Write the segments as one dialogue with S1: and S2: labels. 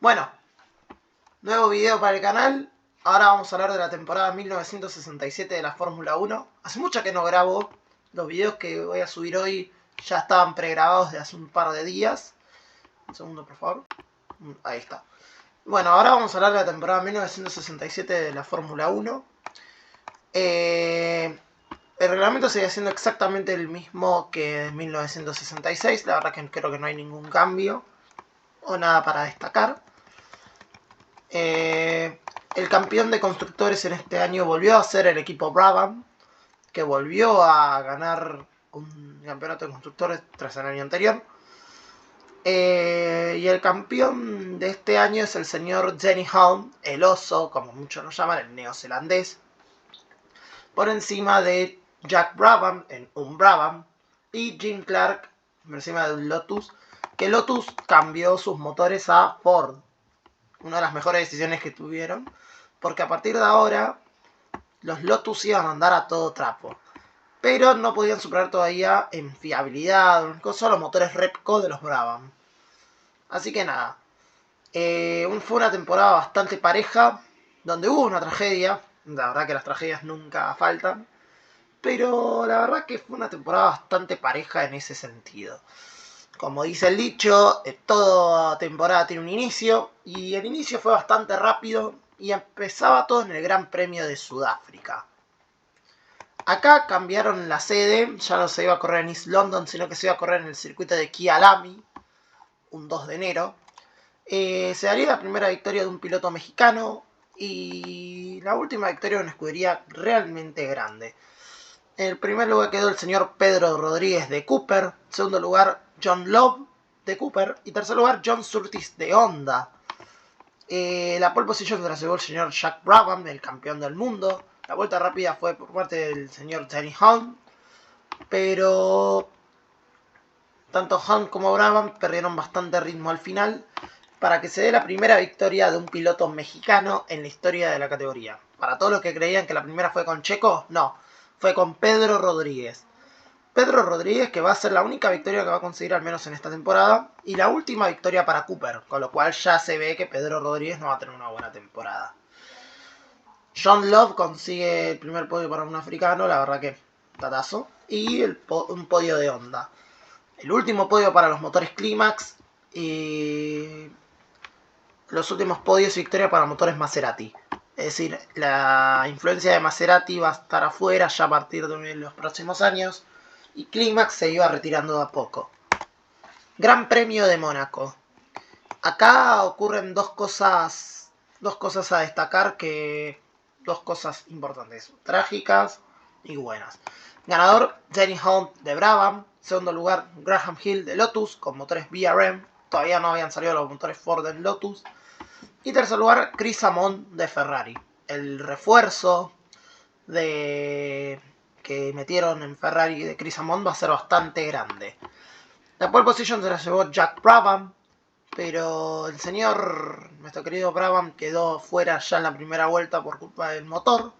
S1: Bueno, nuevo video para el canal. Ahora vamos a hablar de la temporada 1967 de la Fórmula 1. Hace mucho que no grabo. Los videos que voy a subir hoy ya estaban pregrabados de hace un par de días. Un segundo, por favor. Ahí está. Bueno, ahora vamos a hablar de la temporada 1967 de la Fórmula 1. El reglamento sigue siendo exactamente el mismo que en 1966. La verdad que creo que no hay ningún cambio o nada para destacar. El campeón de constructores en este año volvió a ser el equipo Brabham, que volvió a ganar un campeonato de constructores tras el año anterior. Y el campeón de este año es el señor Denny Hulme, el oso, como muchos lo llaman, el neozelandés, por encima de Jack Brabham en un Brabham y Jim Clark por encima de un Lotus, que Lotus cambió sus motores a Ford. Una de las mejores decisiones que tuvieron, porque a partir de ahora los Lotus iban a andar a todo trapo, pero no podían superar todavía en fiabilidad, solo los motores Repco de los Brabham. Así que nada, fue una temporada bastante pareja, donde hubo una tragedia. La verdad que las tragedias nunca faltan, pero la verdad que fue una temporada bastante pareja en ese sentido. Como dice el dicho, toda temporada tiene un inicio, y el inicio fue bastante rápido y empezaba todo en el Gran Premio de Sudáfrica. Acá cambiaron la sede, ya no se iba a correr en East London, sino que se iba a correr en el circuito de Kyalami, un 2 de enero. Se daría la primera victoria de un piloto mexicano y la última victoria de una escudería realmente grande. En el primer lugar quedó el señor Pedro Rodríguez de Cooper. En segundo lugar, John Love de Cooper. Y tercer lugar, John Surtees de Honda. La pole position se la llevó el señor Jack Brabham, el campeón del mundo. La vuelta rápida fue por parte del señor Denny Hulme. Pero tanto Hulme como Brabham perdieron bastante ritmo al final, para que se dé la primera victoria de un piloto mexicano en la historia de la categoría. Para todos los que creían que la primera fue con Checo, no. Fue con Pedro Rodríguez. Pedro Rodríguez, que va a ser la única victoria que va a conseguir al menos en esta temporada, y la última victoria para Cooper, con lo cual ya se ve que Pedro Rodríguez no va a tener una buena temporada. John Love consigue el primer podio para un africano, la verdad que datazo, y un podio de Honda. El último podio para los motores Climax y los últimos podios y victoria para motores Maserati. Es decir, la influencia de Maserati va a estar afuera ya a partir de los próximos años y Climax se iba retirando de a poco. Gran Premio de Mónaco. Acá ocurren dos cosas a destacar, dos cosas importantes, trágicas y buenas. Ganador, Denny Hulme de Brabham. Segundo lugar, Graham Hill de Lotus con motores BRM. Todavía no habían salido los motores Ford en Lotus. Y tercer lugar, Chris Amon de Ferrari. El refuerzo que metieron en Ferrari de Chris Amon va a ser bastante grande. La pole position se la llevó Jack Brabham, pero el señor, nuestro querido Brabham, quedó fuera ya en la primera vuelta por culpa del motor.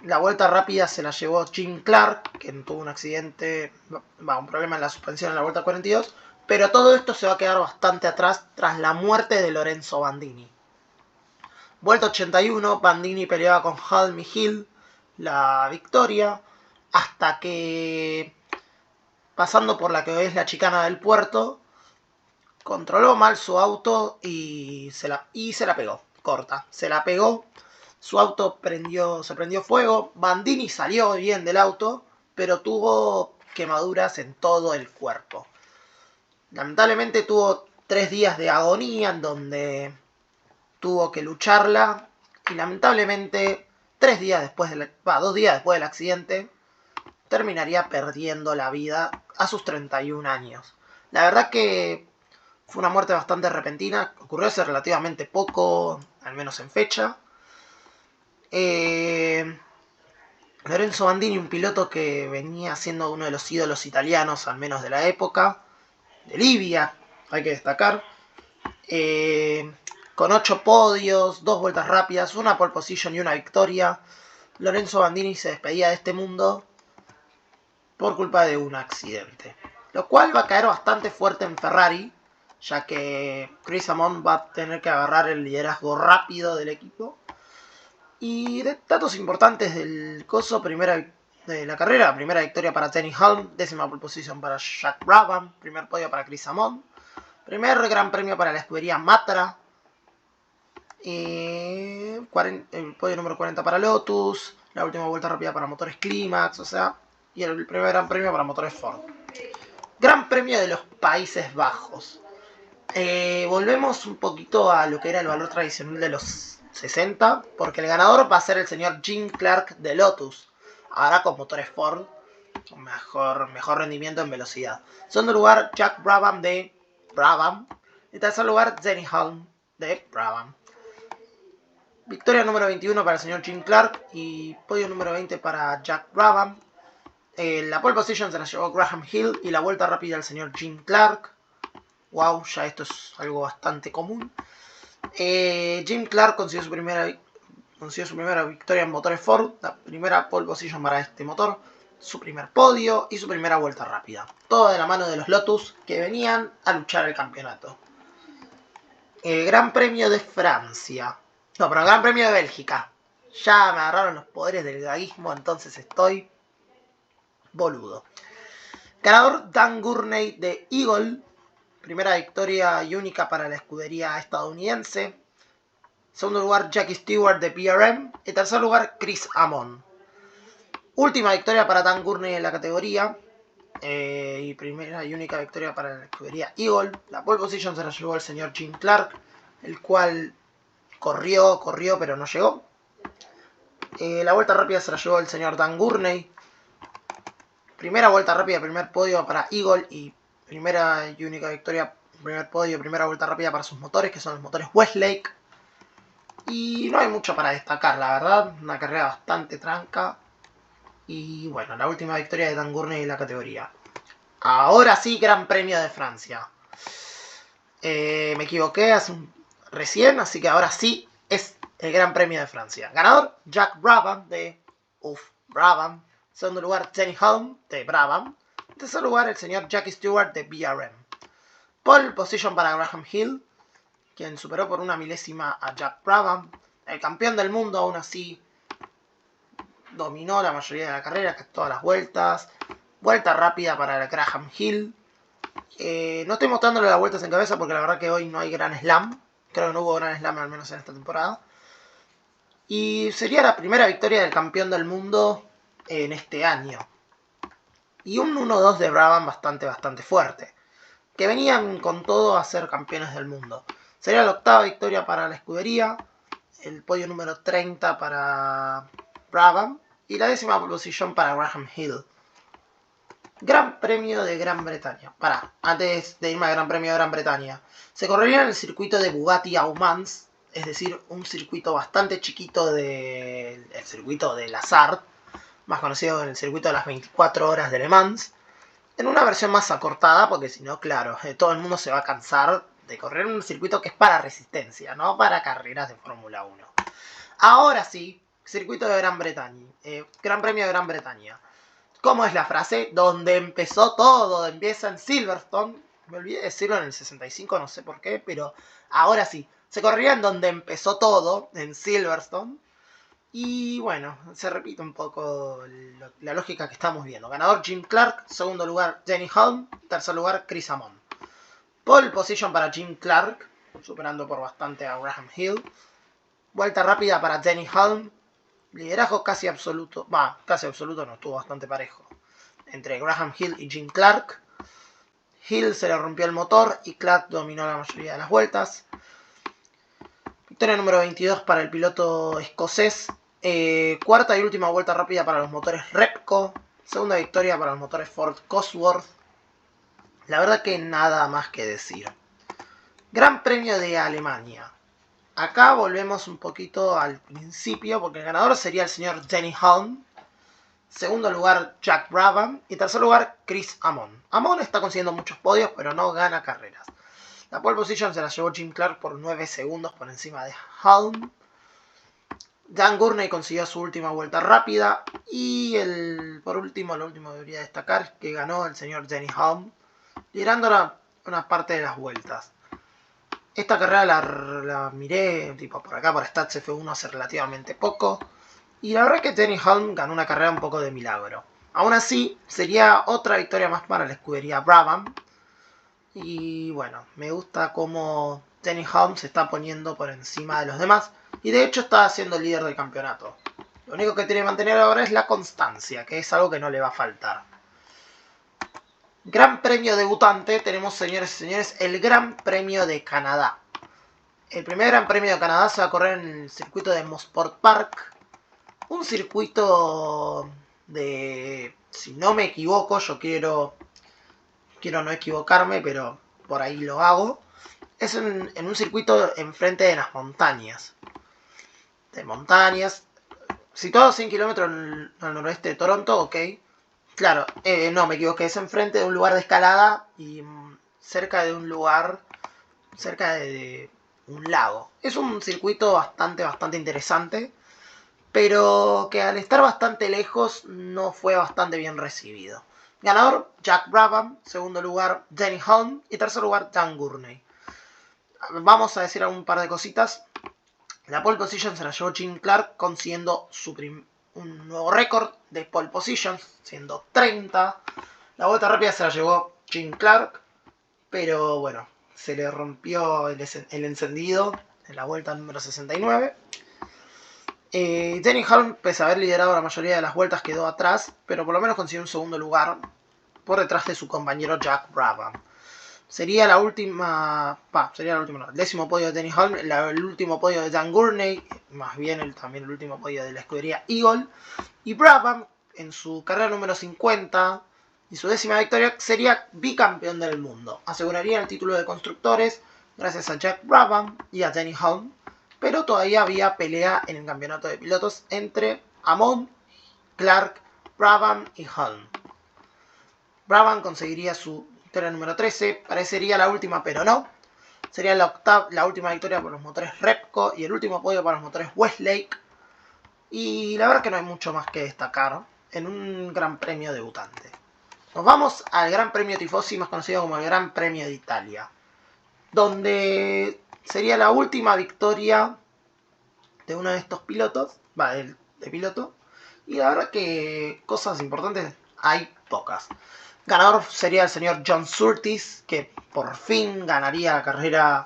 S1: La vuelta rápida se la llevó Jim Clark, que tuvo un accidente, un problema en la suspensión en la vuelta 42. Pero todo esto se va a quedar bastante atrás tras la muerte de Lorenzo Bandini. Vuelta 81, Bandini peleaba con Hulme y Hill la victoria, hasta que, pasando por la que hoy es la chicana del puerto, controló mal su auto y se la pegó, corta. Se la pegó, su auto se prendió fuego, Bandini salió bien del auto, pero tuvo quemaduras en todo el cuerpo. Lamentablemente tuvo 3 días de agonía en donde tuvo que lucharla. Y lamentablemente 2 días después del accidente terminaría perdiendo la vida a sus 31 años. La verdad que fue una muerte bastante repentina. Ocurrió hace relativamente poco, al menos en fecha. Lorenzo Bandini, un piloto que venía siendo uno de los ídolos italianos, al menos de la época. De Libia, hay que destacar, con 8 podios, 2 vueltas rápidas, una pole position y una victoria. Lorenzo Bandini se despedía de este mundo por culpa de un accidente, lo cual va a caer bastante fuerte en Ferrari, ya que Chris Amon va a tener que agarrar el liderazgo rápido del equipo. Y de datos importantes del coso, de la carrera, primera victoria para Denny Hulme, décima pole position para Jack Brabham, primer podio para Chris Amon, primer gran premio para la escudería Matra, el podio número 40 para Lotus, la última vuelta rápida para motores Climax, o sea, y el primer gran premio para motores Ford. Gran premio de los Países Bajos. Volvemos un poquito a lo que era el valor tradicional de los 60, porque el ganador va a ser el señor Jim Clark de Lotus, ahora con motores Ford, con mejor rendimiento en velocidad. Segundo lugar, Jack Brabham de Brabham. En tercer lugar, Denny Hulme de Brabham. Victoria número 21 para el señor Jim Clark y podio número 20 para Jack Brabham. La pole position se la llevó Graham Hill y la vuelta rápida al señor Jim Clark. Wow, ya esto es algo bastante común. Jim Clark consiguió su primera victoria en motores Ford, la primera pole position para este motor, su primer podio y su primera vuelta rápida. Todo de la mano de los Lotus que venían a luchar el campeonato. Gran Premio de Francia. No, pero Gran Premio de Bélgica. Ya me agarraron los poderes del gaguismo, entonces estoy boludo. Ganador Dan Gurney de Eagle. Primera victoria y única para la escudería estadounidense. Segundo lugar, Jackie Stewart de PRM. Y tercer lugar, Chris Amon. Última victoria para Dan Gurney en la categoría. Y primera y única victoria para la escudería Eagle. La pole position se la llevó el señor Jim Clark, el cual corrió, pero no llegó. La vuelta rápida se la llevó el señor Dan Gurney. Primera vuelta rápida, primer podio para Eagle y primera y única victoria, primer podio, primera vuelta rápida para sus motores, que son los motores Westlake. Y no hay mucho para destacar, la verdad. Una carrera bastante tranca. Y bueno, la última victoria de Dan Gurney en la categoría. Ahora sí, Gran Premio de Francia. Me equivoqué recién, así que ahora sí es el Gran Premio de Francia. Ganador, Jack Brabham de Brabham. Segundo lugar, Denny Hulme de Brabham. En tercer lugar, el señor Jackie Stewart de BRM. Pole position para Graham Hill, quien superó por una milésima a Jack Brabham. El campeón del mundo aún así dominó la mayoría de la carrera, casi todas las vueltas. Vuelta rápida para Graham Hill. No estoy mostrándole las vueltas en cabeza porque la verdad que hoy no hay Gran Slam. Creo que no hubo Gran Slam al menos en esta temporada. Y sería la primera victoria del campeón del mundo en este año. Y un 1-2 de Brabham bastante fuerte. Que venían con todo a ser campeones del mundo. Sería la octava victoria para la escudería. El podio número 30 para Brabham. Y la décima posición para Graham Hill. Gran Premio de Gran Bretaña. Antes de irme al Gran Premio de Gran Bretaña. Se correría en el circuito de Bugatti au Mans. Es decir, un circuito bastante chiquito el circuito de Lazard. Más conocido en el circuito de las 24 horas de Le Mans. En una versión más acortada, porque si no, claro, todo el mundo se va a cansar de correr en un circuito que es para resistencia, no para carreras de Fórmula 1. Ahora sí, circuito de Gran Bretaña. Gran Premio de Gran Bretaña. ¿Cómo es la frase? Donde empezó todo, empieza en Silverstone. Me olvidé decirlo en el 65, no sé por qué, pero ahora sí. Se corría en donde empezó todo, en Silverstone. Y bueno, se repite un poco la lógica que estamos viendo. Ganador Jim Clark, segundo lugar Denny Hulme, tercer lugar Chris Amon. Pole position para Jim Clark, superando por bastante a Graham Hill. Vuelta rápida para Denny Hulme. Liderazgo casi absoluto. Casi absoluto no, estuvo bastante parejo. Entre Graham Hill y Jim Clark. Hill se le rompió el motor y Clark dominó la mayoría de las vueltas. Victoria número 22 para el piloto escocés. Cuarta y última vuelta rápida para los motores Repco. Segunda victoria para los motores Ford Cosworth. La verdad que nada más que decir. Gran Premio de Alemania. Acá volvemos un poquito al principio, porque el ganador sería el señor Denny Hulme. Segundo lugar, Jack Brabham. Y tercer lugar, Chris Amon. Amon está consiguiendo muchos podios, pero no gana carreras. La pole position se la llevó Jim Clark por 9 segundos por encima de Hulme. Dan Gurney consiguió su última vuelta rápida. Y por último, lo último que debería destacar es que ganó el señor Denny Hulme, liderando una parte de las vueltas. Esta carrera la miré tipo por acá, por Stats F1 hace relativamente poco. Y la verdad es que Denny Hulme ganó una carrera un poco de milagro. Aún así, sería otra victoria más para la escudería Brabham. Y bueno, me gusta cómo Denny Hulme se está poniendo por encima de los demás. Y de hecho está siendo el líder del campeonato. Lo único que tiene que mantener ahora es la constancia, que es algo que no le va a faltar. Gran premio debutante, tenemos, señores y señores, el Gran Premio de Canadá. El primer Gran Premio de Canadá se va a correr en el circuito de Mosport Park. Un circuito de... Si no me equivoco, yo quiero no equivocarme, pero por ahí lo hago. Es en un circuito enfrente de las montañas. De montañas. Situado a 100 kilómetros al noroeste de Toronto, ok. Claro, no, me equivoqué. Es enfrente de un lugar de escalada y cerca de un lugar... Cerca de un lago. Es un circuito bastante interesante, pero que al estar bastante lejos no fue bastante bien recibido. Ganador, Jack Brabham. Segundo lugar, Denny Hulme. Y tercer lugar, Dan Gurney. Vamos a decir un par de cositas. La pole position se la llevó Jim Clark, consiguiendo un nuevo récord de pole positions, siendo 30. La vuelta rápida se la llevó Jim Clark, pero bueno, se le rompió el encendido en la vuelta número 69. Denny Hulme, pese a haber liderado la mayoría de las vueltas, quedó atrás, pero por lo menos consiguió un segundo lugar por detrás de su compañero Jack Brabham. Sería la última, no, el décimo podio de Denny Hulme, el último podio de Dan Gurney, más bien también el último podio de la escudería Eagle. Y Brabham, en su carrera número 50 y su décima victoria, sería bicampeón del mundo. Aseguraría el título de constructores gracias a Jack Brabham y a Denny Hulme, pero todavía había pelea en el campeonato de pilotos entre Amon, Clark, Brabham y Hulme. Brabham conseguiría su victoria número 13, parecería la última, pero no. Sería la última victoria por los motores Repco y el último podio para los motores Westlake. Y la verdad que no hay mucho más que destacar en un Gran Premio debutante. Nos vamos al Gran Premio Tifosi, más conocido como el Gran Premio de Italia, donde sería la última victoria de uno de estos pilotos, de piloto. Y la verdad que cosas importantes hay pocas. Ganador sería el señor John Surtees, que por fin ganaría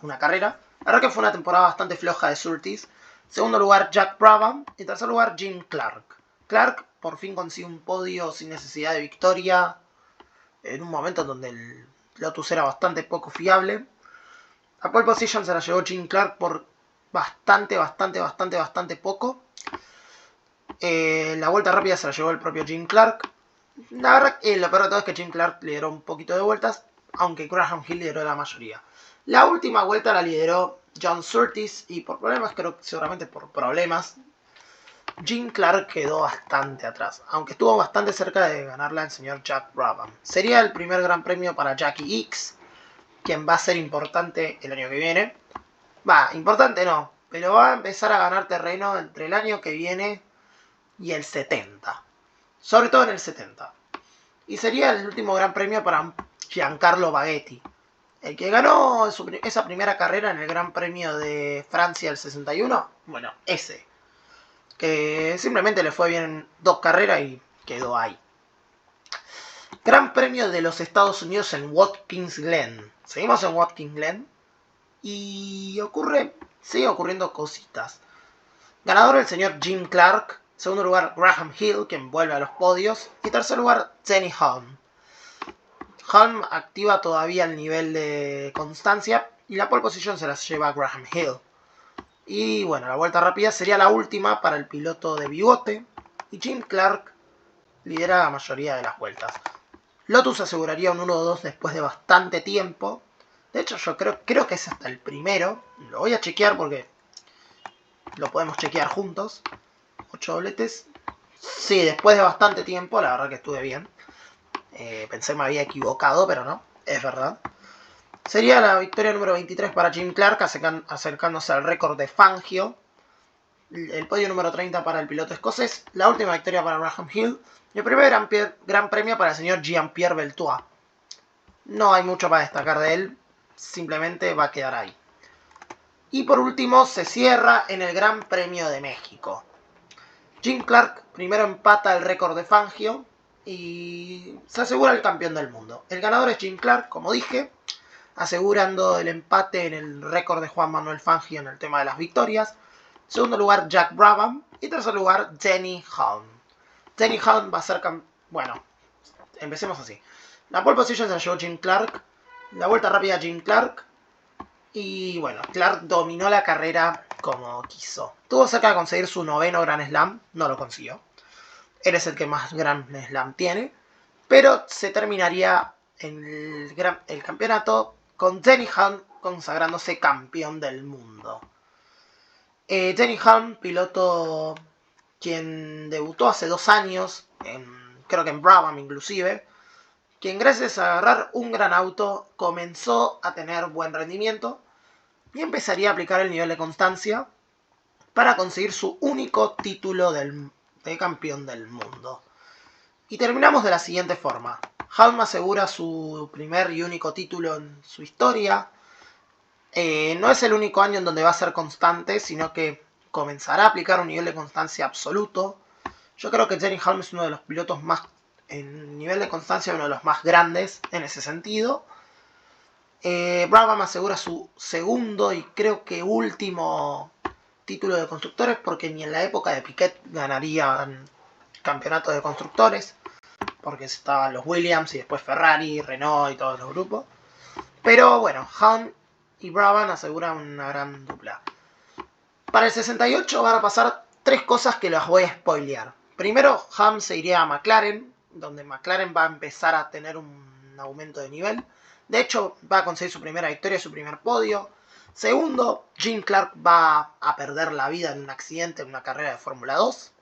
S1: una carrera. La verdad que fue una temporada bastante floja de Surtees. Segundo lugar, Jack Brabham. Y tercer lugar, Jim Clark. Clark por fin consigue un podio sin necesidad de victoria, en un momento en donde el Lotus era bastante poco fiable. A pole position se la llevó Jim Clark por bastante poco. La vuelta rápida se la llevó el propio Jim Clark. La verdad, lo peor de todo es que Jim Clark lideró un poquito de vueltas, aunque Graham Hill lideró la mayoría. La última vuelta la lideró John Surtees y por problemas, creo que seguramente por problemas, Jim Clark quedó bastante atrás, aunque estuvo bastante cerca de ganarla el señor Jack Brabham. Sería el primer gran premio para Jackie Ickx, quien va a ser importante el año que viene. Importante no, pero va a empezar a ganar terreno entre el año que viene y el 70. Sobre todo en el 70. Y sería el último gran premio para Giancarlo Baghetti, el que ganó esa primera carrera en el Gran Premio de Francia del 61. Bueno, ese. Que simplemente le fue bien en 2 carreras y quedó ahí. Gran Premio de los Estados Unidos en Watkins Glen. Seguimos en Watkins Glen. Y sigue ocurriendo cositas. Ganador el señor Jim Clark. Segundo lugar, Graham Hill, quien vuelve a los podios. Y tercer lugar, Denny Hulme. Hulme activa todavía el nivel de constancia. Y la pole position se las lleva Graham Hill. Y bueno, la vuelta rápida sería la última para el piloto de bigote. Y Jim Clark lidera la mayoría de las vueltas. Lotus aseguraría un 1-2 después de bastante tiempo. De hecho, yo creo que es hasta el primero. Lo voy a chequear porque lo podemos chequear juntos. 8 dobletes. Sí, después de bastante tiempo, la verdad que estuve bien. Pensé que me había equivocado, pero no, es verdad. Sería la victoria número 23 para Jim Clark, acercándose al récord de Fangio. El podio número 30 para el piloto escocés. La última victoria para Graham Hill. Y el primer gran premio para el señor Jean-Pierre Beltois. no hay mucho para destacar de él, simplemente va a quedar ahí. Y por último se cierra en el Gran Premio de México. Jim Clark primero empata el récord de Fangio y se asegura el campeón del mundo. El ganador es Jim Clark, como dije, asegurando el empate en el récord de Juan Manuel Fangio en el tema de las victorias. Segundo lugar, Jack Brabham. Y tercer lugar, Denny Hulme. Denny Hulme va a ser bueno, empecemos así. La pole position se la llevó Jim Clark. La vuelta rápida Jim Clark. Y bueno, Clark dominó la carrera como quiso. Estuvo cerca de conseguir su 9º Grand Slam. No lo consiguió. Él es el que más Grand Slam tiene. Pero se terminaría en el campeonato con Denny Hulme consagrándose campeón del mundo. Denny Hulme, piloto quien debutó hace 2 años, creo que en Brabham inclusive, quien gracias a agarrar un gran auto comenzó a tener buen rendimiento y empezaría a aplicar el nivel de constancia para conseguir su único título de campeón del mundo. Y terminamos de la siguiente forma. Hulme asegura su primer y único título en su historia. No es el único año en donde va a ser constante, sino que comenzará a aplicar un nivel de constancia absoluto. Yo creo que Denny Hulme es uno de los pilotos más, en nivel de constancia, uno de los más grandes en ese sentido. Brabham asegura su segundo y creo que último título de constructores, porque ni en la época de Piquet ganarían campeonato de constructores, porque estaban los Williams y después Ferrari, Renault y todos los grupos. Pero bueno, Hulme y Brabham aseguran una gran dupla. Para el 68 van a pasar 3 cosas que las voy a spoilear. Primero, Hulme se iría a McLaren, donde McLaren va a empezar a tener un aumento de nivel. De hecho, va a conseguir su primera victoria, su primer podio. Segundo, Jim Clark va a perder la vida en un accidente en una carrera de Fórmula 2.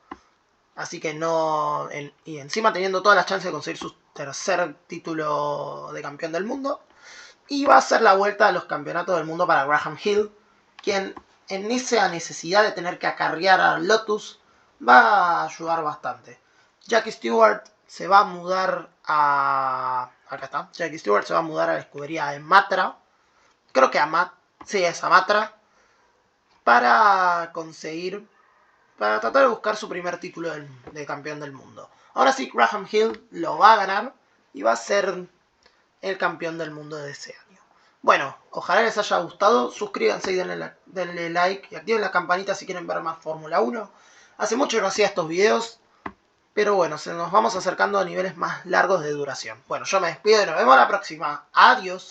S1: Así que no... y encima teniendo todas las chances de conseguir su tercer título de campeón del mundo. Y va a ser la vuelta a los campeonatos del mundo para Graham Hill, quien en esa necesidad de tener que acarrear a Lotus va a ayudar bastante. Jackie Stewart se va a mudar a... Acá está. Jackie Stewart se va a mudar a la escudería de Matra. Creo que sí, es a Matra. Para conseguir... Para tratar de buscar su primer título de campeón del mundo. Ahora sí, Graham Hill lo va a ganar y va a ser el campeón del mundo de ese año. Bueno, ojalá les haya gustado. Suscríbanse y denle like y activen la campanita si quieren ver más Fórmula 1. Hace mucho que no hacía estos videos, pero bueno, nos vamos acercando a niveles más largos de duración. Bueno, yo me despido y nos vemos la próxima. Adiós.